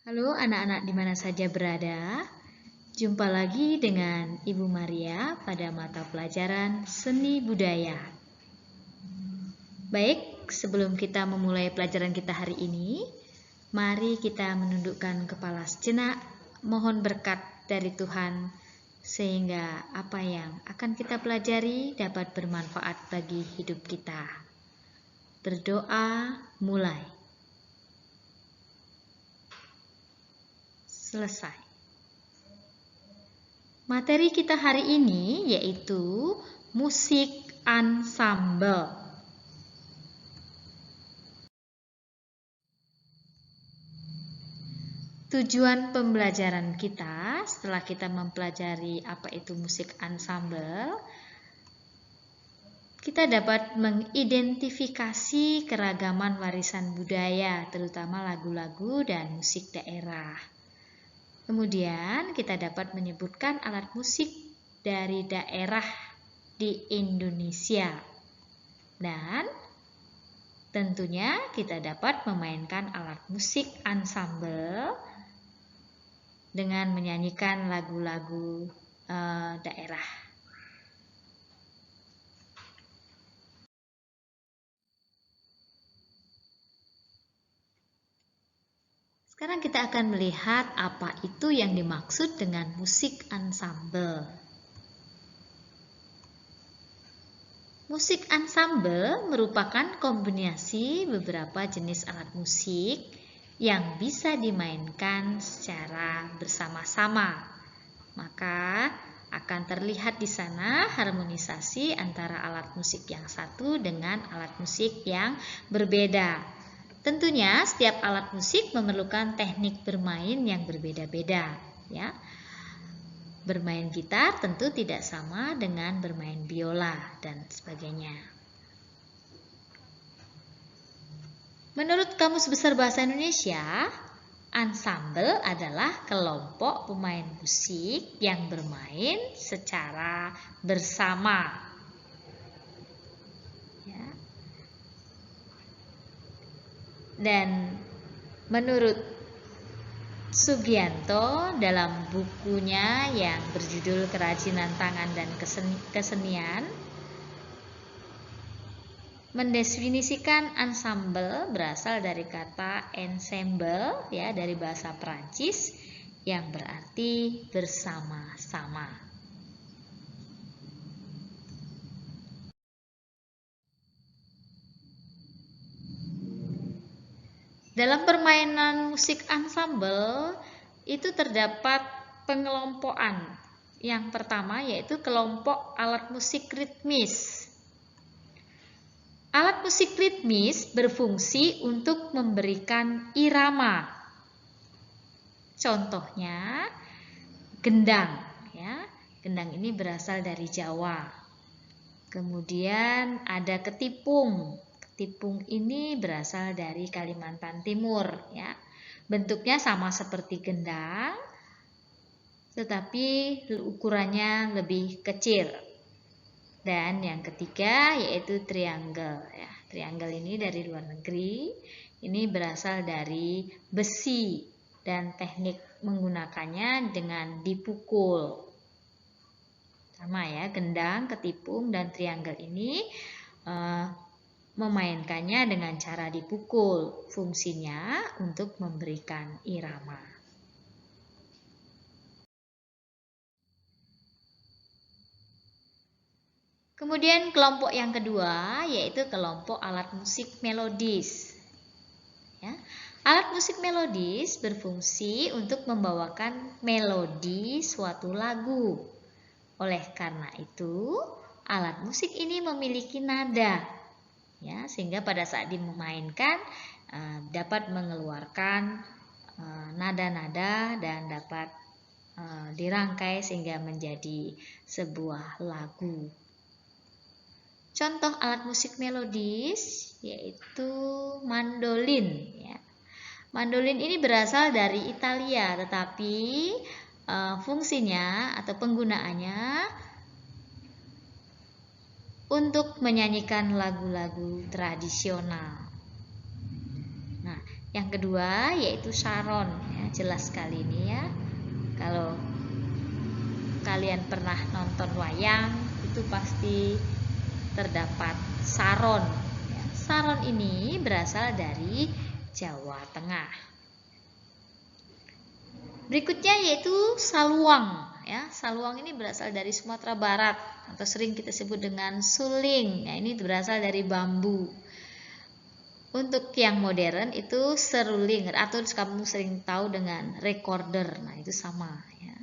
Halo anak-anak di mana saja berada. Jumpa lagi dengan Ibu Maria pada mata pelajaran Seni Budaya. Baik, sebelum kita memulai pelajaran kita hari ini, mari kita menundukkan kepala sejenak, mohon berkat dari Tuhan sehingga apa yang akan kita pelajari dapat bermanfaat bagi hidup kita. Berdoa mulai. Selesai. Materi kita hari ini yaitu musik ansambel. Tujuan pembelajaran kita setelah kita mempelajari apa itu musik ansambel, kita dapat mengidentifikasi keragaman warisan budaya, terutama lagu-lagu dan musik daerah. Kemudian kita dapat menyebutkan alat musik dari daerah di Indonesia. Dan tentunya kita dapat memainkan alat musik ansambel dengan menyanyikan lagu-lagu daerah. Sekarang kita akan melihat apa itu yang dimaksud dengan musik ansambel. Musik ansambel merupakan kombinasi beberapa jenis alat musik yang bisa dimainkan secara bersama-sama. Maka akan terlihat di sana harmonisasi antara alat musik yang satu dengan alat musik yang berbeda. Tentunya setiap alat musik memerlukan teknik bermain yang berbeda-beda, ya. Bermain gitar tentu tidak sama dengan bermain biola dan sebagainya. Menurut Kamus Besar Bahasa Indonesia, ansambel adalah kelompok pemain musik yang bermain secara bersama. Ya. Dan menurut Sugianto dalam bukunya yang berjudul Kerajinan Tangan dan Kesenian, mendefinisikan ensemble berasal dari kata ensemble, ya, dari bahasa Prancis yang berarti bersama-sama. Dalam permainan musik ansambel itu terdapat pengelompokan. Yang pertama yaitu kelompok alat musik ritmis. Alat musik ritmis berfungsi untuk memberikan irama. Contohnya gendang, ya. Gendang ini berasal dari Jawa. Kemudian ada ketipung. Ketipung ini berasal dari Kalimantan Timur, ya. Bentuknya sama seperti gendang, tetapi ukurannya lebih kecil. Dan yang ketiga yaitu triangle, ya. Triangle ini dari luar negeri. Ini berasal dari besi dan teknik menggunakannya dengan dipukul. Sama ya, gendang, ketipung dan triangle ini memainkannya dengan cara dipukul. Fungsinya untuk memberikan irama. Kemudian kelompok yang kedua yaitu kelompok alat musik melodis. Ya. Alat musik melodis berfungsi untuk membawakan melodi suatu lagu. Oleh karena itu, alat musik ini memiliki nada, ya, sehingga pada saat dimainkan dapat mengeluarkan nada-nada dan dapat dirangkai sehingga menjadi sebuah lagu. Contoh alat musik melodis yaitu mandolin, ya. Mandolin ini berasal dari Italia, tetapi fungsinya atau penggunaannya untuk menyanyikan lagu-lagu tradisional. Nah, yang kedua yaitu saron. Ya. jelas sekali ini ya. Kalau kalian pernah nonton wayang, itu pasti terdapat saron. Saron ini berasal dari Jawa Tengah. Berikutnya yaitu saluang. Ya, saluang ini berasal dari Sumatera Barat atau sering kita sebut dengan suling. Nah, ini berasal dari bambu. Untuk yang modern itu seruling atau kamu sering tahu dengan recorder. Nah, itu sama ya.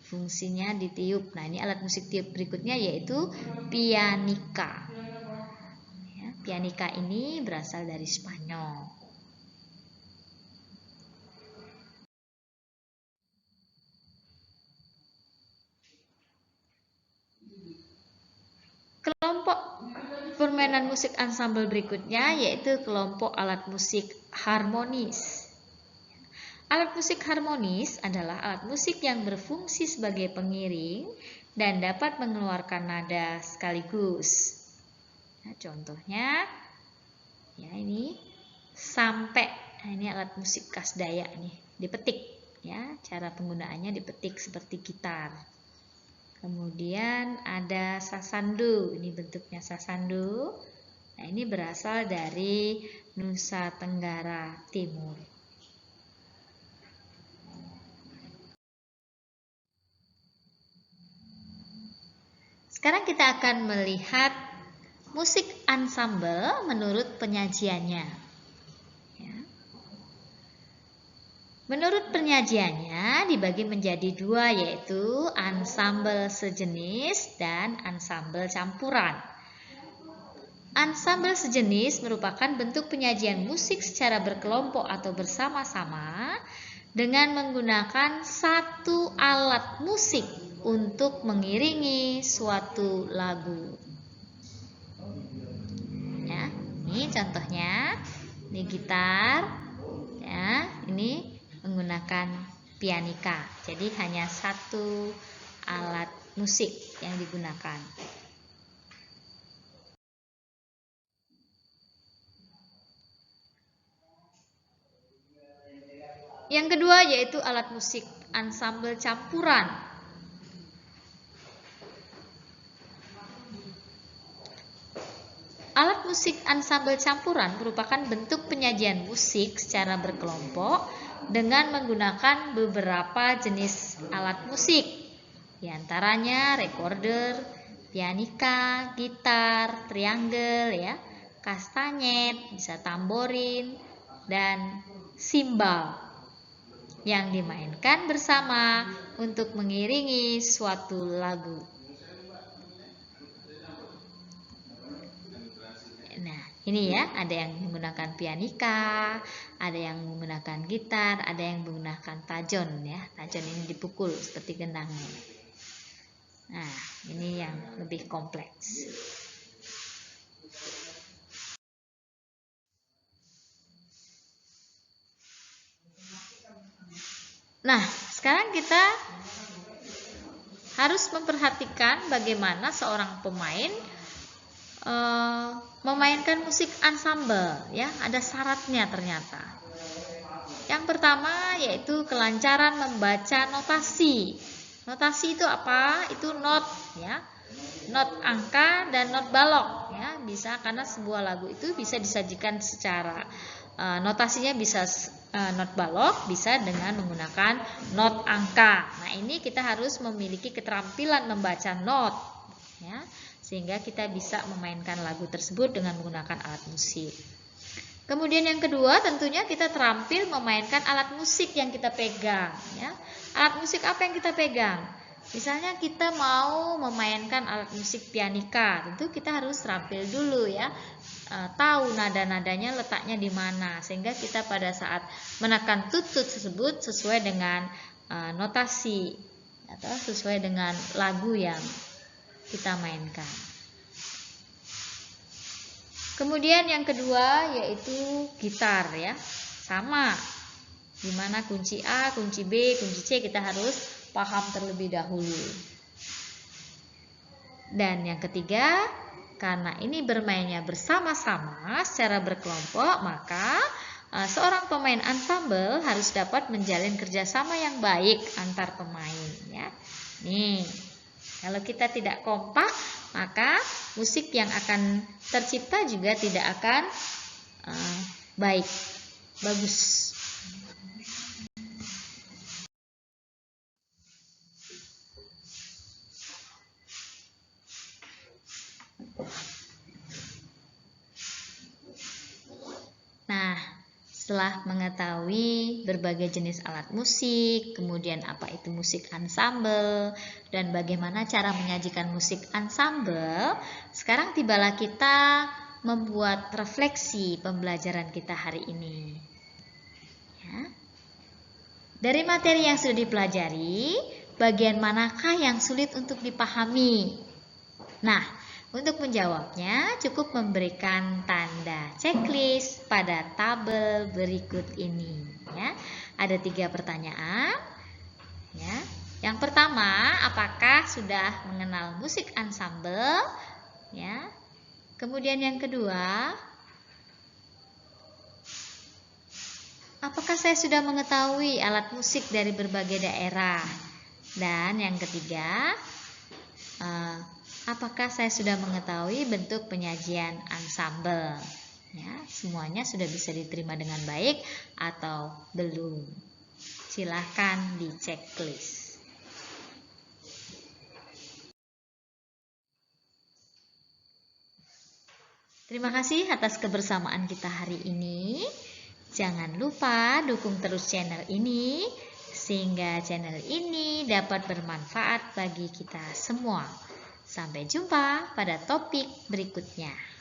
Fungsinya ditiup. Nah, ini alat musik tiup berikutnya yaitu pianika. Ya, pianika ini berasal dari Spanyol. Kelompok permainan musik ansambel berikutnya yaitu kelompok alat musik harmonis. Alat musik harmonis adalah alat musik yang berfungsi sebagai pengiring dan dapat mengeluarkan nada sekaligus. Nah, contohnya ya ini sampai. Nah, ini alat musik khas Dayak nih, dipetik ya. Cara penggunaannya dipetik seperti gitar. Kemudian ada sasandu, ini bentuknya sasandu. Nah, ini berasal dari Nusa Tenggara Timur. Sekarang kita akan melihat musik ansambel menurut penyajiannya. Menurut penyajiannya dibagi menjadi dua, yaitu ansambel sejenis dan ansambel campuran. Ansambel sejenis merupakan bentuk penyajian musik secara berkelompok atau bersama-sama dengan menggunakan satu alat musik untuk mengiringi suatu lagu. Ya, ini contohnya, ini gitar, ya, ini menggunakan pianika. Jadi hanya satu alat musik yang digunakan. Yang kedua yaitu alat musik ansambel campuran. Alat musik ansambel campuran merupakan bentuk penyajian musik secara berkelompok dengan menggunakan beberapa jenis alat musik, di antaranya recorder, pianika, gitar, triangle, ya, kastanyet, bisa tamborin, dan simbal yang dimainkan bersama untuk mengiringi suatu lagu. Nah, ini ya, ada yang menggunakan pianika, ada yang menggunakan gitar, ada yang menggunakan tajon ya. Tajon ini dipukul seperti gendangnya. Nah, ini yang lebih kompleks. Nah, sekarang kita harus memperhatikan bagaimana seorang pemain memainkan musik ansambel, ya. Ada syaratnya ternyata. Yang pertama yaitu kelancaran membaca notasi. Notasi itu apa? Itu not, ya. Not angka dan not balok, ya. Bisa karena sebuah lagu itu bisa disajikan secara notasinya bisa not balok, bisa dengan menggunakan not angka. Nah, ini kita harus memiliki keterampilan membaca not, ya, sehingga kita bisa memainkan lagu tersebut dengan menggunakan alat musik. Kemudian yang kedua, tentunya kita terampil memainkan alat musik yang kita pegang, ya. Alat musik apa yang kita pegang? Misalnya kita mau memainkan alat musik pianika, tentu kita harus terampil dulu, ya. Tahu nada-nadanya letaknya di mana, sehingga kita pada saat menekan tutut tersebut sesuai dengan notasi atau sesuai dengan lagu yang kita mainkan. Kemudian yang kedua yaitu gitar, ya. Sama. Dimana kunci A, kunci B, kunci C kita harus paham terlebih dahulu. Dan yang ketiga, karena ini bermainnya bersama-sama secara berkelompok, maka seorang pemain ensemble harus dapat menjalin kerjasama yang baik antar pemain, ya. Nih, kalau kita tidak kompak, maka musik yang akan tercipta juga tidak akan bagus. Nah, setelah mengetahui berbagai jenis alat musik, kemudian apa itu musik ensemble, dan bagaimana cara menyajikan musik ensemble, sekarang tibalah kita membuat refleksi pembelajaran kita hari ini. Ya. Dari materi yang sudah dipelajari, bagian manakah yang sulit untuk dipahami? Nah, untuk menjawabnya, cukup memberikan tanda checklist pada tabel berikut ini. Ya, ada 3 pertanyaan. Ya, yang pertama, apakah sudah mengenal musik ensemble? Ya, kemudian yang kedua, apakah saya sudah mengetahui alat musik dari berbagai daerah? Dan yang ketiga, apakah saya sudah mengetahui bentuk penyajian ensemble? Ya, semuanya sudah bisa diterima dengan baik atau belum? Silahkan di checklist. Terima kasih atas kebersamaan kita hari ini. Jangan lupa dukung terus channel ini sehingga channel ini dapat bermanfaat bagi kita semua. Sampai jumpa pada topik berikutnya.